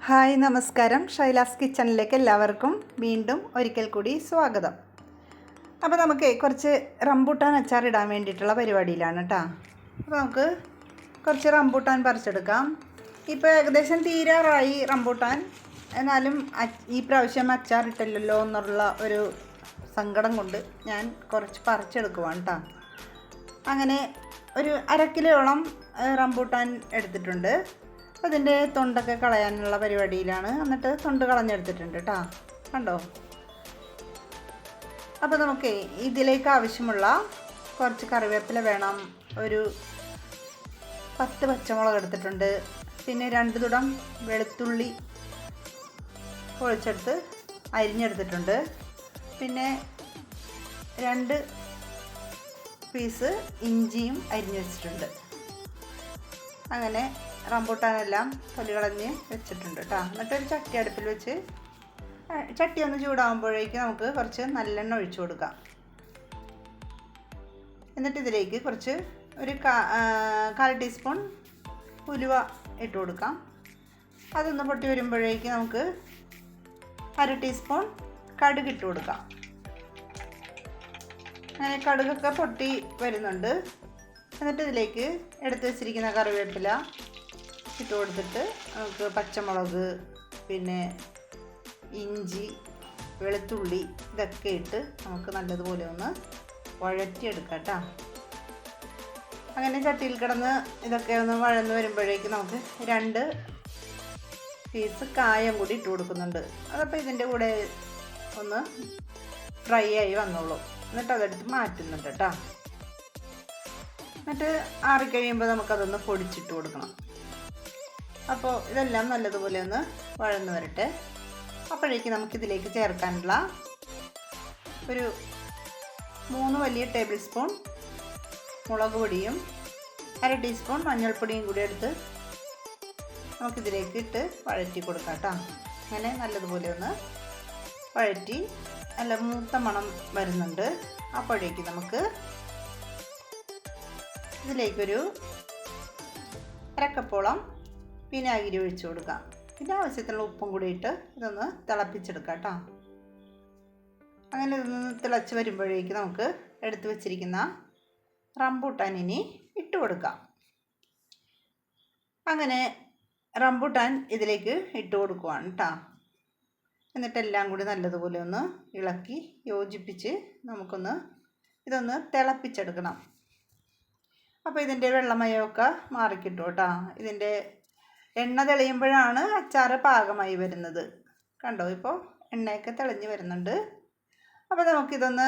Hi നമസ്കാരം. ഷൈലാസ് കിച്ചണിലേക്ക് എല്ലാവർക്കും വീണ്ടും ഒരിക്കൽ കൂടി സ്വാഗതം. അപ്പോൾ നമുക്ക് കുറച്ച് റംബൂട്ടാൻ അച്ചാർ ഇടാൻ വേണ്ടിയിട്ടുള്ള പരിപാടിയിലാണ് കേട്ടോ. അപ്പോൾ നമുക്ക് കുറച്ച് റംബൂട്ടാൻ പറിച്ചെടുക്കാം. ഇപ്പോൾ ഏകദേശം തീരാറായി റംബൂട്ടാൻ. എന്നാലും ഈ പ്രാവശ്യം അച്ചാർ ഇട്ടില്ലല്ലോ എന്നുള്ള ഒരു സങ്കടം കൊണ്ട് ഞാൻ കുറച്ച് പറിച്ചെടുക്കുവാണ് കേട്ടോ. അങ്ങനെ ഒരു 1/2 കിലോയോളം റംബൂട്ടാൻ എടുത്തിട്ടുണ്ട്. അതിൻ്റെ തൊണ്ടൊക്കെ കളയാനുള്ള പരിപാടിയിലാണ്. എന്നിട്ട് തൊണ്ട് കളഞ്ഞെടുത്തിട്ടുണ്ട് കേട്ടോ, കണ്ടോ. അപ്പോൾ നമുക്ക് ഇതിലേക്ക് ആവശ്യമുള്ള കുറച്ച് കറിവേപ്പില വേണം. ഒരു 10 പച്ചമുളക് എടുത്തിട്ടുണ്ട്. പിന്നെ 2 തുടം വെളുത്തുള്ളി പൊളിച്ചെടുത്ത് അരിഞ്ഞെടുത്തിട്ടുണ്ട്. പിന്നെ 2 പീസ് ഇഞ്ചിയും അരിഞ്ഞ് വെച്ചിട്ടുണ്ട്. അങ്ങനെ റംബൂട്ടാനെല്ലാം തൊലി കളഞ്ഞ് വെച്ചിട്ടുണ്ട് കേട്ടോ. എന്നിട്ടൊരു ചട്ടി അടുപ്പിൽ വെച്ച് ചട്ടി ഒന്ന് ചൂടാകുമ്പോഴേക്ക് നമുക്ക് കുറച്ച് നല്ലെണ്ണ ഒഴിച്ചു കൊടുക്കാം. എന്നിട്ട് ഇതിലേക്ക് കുറച്ച് ഒരു 1/4 ടീസ്പൂൺ ഉലുവ ഇട്ട് കൊടുക്കാം. അതൊന്ന് പൊട്ടി വരുമ്പോഴേക്ക് നമുക്ക് 1/2 ടീസ്പൂൺ കടുക് ഇട്ട് കൊടുക്കാം. അങ്ങനെ കടുകൊക്കെ പൊട്ടി വരുന്നുണ്ട്. എന്നിട്ട് ഇതിലേക്ക് എടുത്ത് വെച്ചിരിക്കുന്ന കറിവേപ്പില ഇട്ട് കൊടുത്തിട്ട് നമുക്ക് പച്ചമുളക്, പിന്നെ ഇഞ്ചി, വെളുത്തുള്ളി ഇതൊക്കെ ഇട്ട് നമുക്ക് നല്ലതുപോലെ ഒന്ന് വഴറ്റിയെടുക്കാം കേട്ടോ. അങ്ങനെ ചട്ടിയിൽ കിടന്ന് ഇതൊക്കെ ഒന്ന് വഴന്ന് വരുമ്പോഴേക്ക് നമുക്ക് 2 പീസ് കായം കൂടി ഇട്ട് കൊടുക്കുന്നുണ്ട്. അതപ്പോൾ ഇതിൻ്റെ കൂടെ ഒന്ന് ഫ്രൈ ആയി വന്നോളൂ. എന്നിട്ട് അതെടുത്ത് മാറ്റുന്നുണ്ട് കേട്ടോ. എന്നിട്ട് ആറിക്കഴിയുമ്പോൾ നമുക്കതൊന്ന് പൊടിച്ചിട്ട് കൊടുക്കണം. അപ്പോൾ ഇതെല്ലാം നല്ലതുപോലെ ഒന്ന് വഴന്ന് വരട്ടെ. അപ്പോഴേക്ക് നമുക്കിതിലേക്ക് ചേർക്കാനുള്ള ഒരു 3 വലിയ ടേബിൾ സ്പൂൺ മുളക് പൊടിയും 1/2 ടീസ്പൂൺ മഞ്ഞൾപ്പൊടിയും കൂടി എടുത്ത് നമുക്കിതിലേക്ക് ഇട്ട് വഴറ്റി കൊടുക്കാം കേട്ടോ. അങ്ങനെ നല്ലതുപോലെ ഒന്ന് വഴറ്റി നല്ല മൂത്ത മണം വരുന്നുണ്ട്. അപ്പോഴേക്ക് നമുക്ക് ഇതിലേക്കൊരു 1/2 കപ്പോളം വിനാഗിരി ഒഴിച്ചു കൊടുക്കാം. പിന്നെ ആവശ്യത്തിനുള്ള ഉപ്പും കൂടി ഇട്ട് ഇതൊന്ന് തിളപ്പിച്ചെടുക്കാം കേട്ടോ. അങ്ങനെ ഇതൊന്ന് തിളച്ച് വരുമ്പോഴേക്ക് നമുക്ക് എടുത്തു വെച്ചിരിക്കുന്ന റംബൂട്ടാൻ ഇനി ഇട്ട് കൊടുക്കാം. അങ്ങനെ റംബൂട്ടാൻ ഇതിലേക്ക് ഇട്ട് കൊടുക്കുവാണ് കേട്ടോ. എന്നിട്ടെല്ലാം കൂടി നല്ലതുപോലെ ഒന്ന് ഇളക്കി യോജിപ്പിച്ച് നമുക്കൊന്ന് ഇതൊന്ന് തിളപ്പിച്ചെടുക്കണം. അപ്പോൾ ഇതിൻ്റെ വെള്ളമയമൊക്കെ മാറിക്കിട്ടും കേട്ടോ. ഇതിൻ്റെ എണ്ണ തെളിയുമ്പോഴാണ് അച്ചാർ പാകമായി വരുന്നത്. കണ്ടോ, ഇപ്പോൾ എണ്ണയൊക്കെ തെളിഞ്ഞ് വരുന്നുണ്ട്. അപ്പോൾ നമുക്കിതൊന്ന്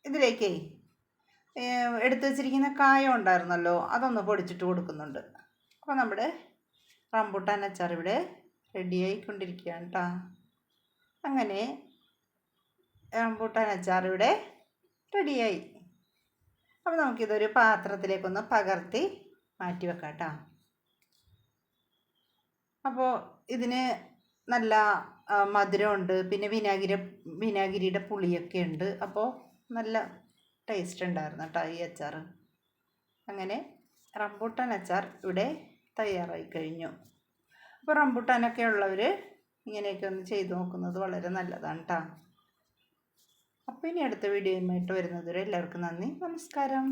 ഇതിലേക്ക് എടുത്തു വച്ചിരിക്കുന്ന കായം ഉണ്ടായിരുന്നല്ലോ, അതൊന്ന് പൊടിച്ചിട്ട് കൊടുക്കുന്നുണ്ട്. അപ്പോൾ നമ്മുടെ റംബൂട്ടാൻ അച്ചാർ ഇവിടെ റെഡിയായിക്കൊണ്ടിരിക്കുകയാണ് കേട്ടോ. അങ്ങനെ റംബൂട്ടാൻ അച്ചാർ ഇവിടെ റെഡിയായി. അപ്പോൾ നമുക്കിതൊരു പാത്രത്തിലേക്കൊന്ന് പകർത്തി മാറ്റി വെക്കാം കേട്ടോ. അപ്പോൾ ഇതിന് നല്ല മധുരമുണ്ട്, പിന്നെ വിനാഗിരിയുടെ പുളിയൊക്കെ ഉണ്ട്. അപ്പോൾ നല്ല ടേസ്റ്റ് ഉണ്ടായിരുന്നു കേട്ടോ ഈ അച്ചാർ. അങ്ങനെ റംബൂട്ടാൻ അച്ചാർ ഇവിടെ തയ്യാറായി കഴിഞ്ഞു. അപ്പോൾ റംബൂട്ടാനൊക്കെ ഉള്ളവർ ഇങ്ങനെയൊക്കെ ഒന്ന് ചെയ്ത് നോക്കുന്നത് വളരെ നല്ലതാണ് കേട്ടോ. അപ്പോൾ ഇനി അടുത്ത വീഡിയോയുമായിട്ട് വരുന്നത് വരെ എല്ലാവർക്കും നന്ദി, നമസ്കാരം.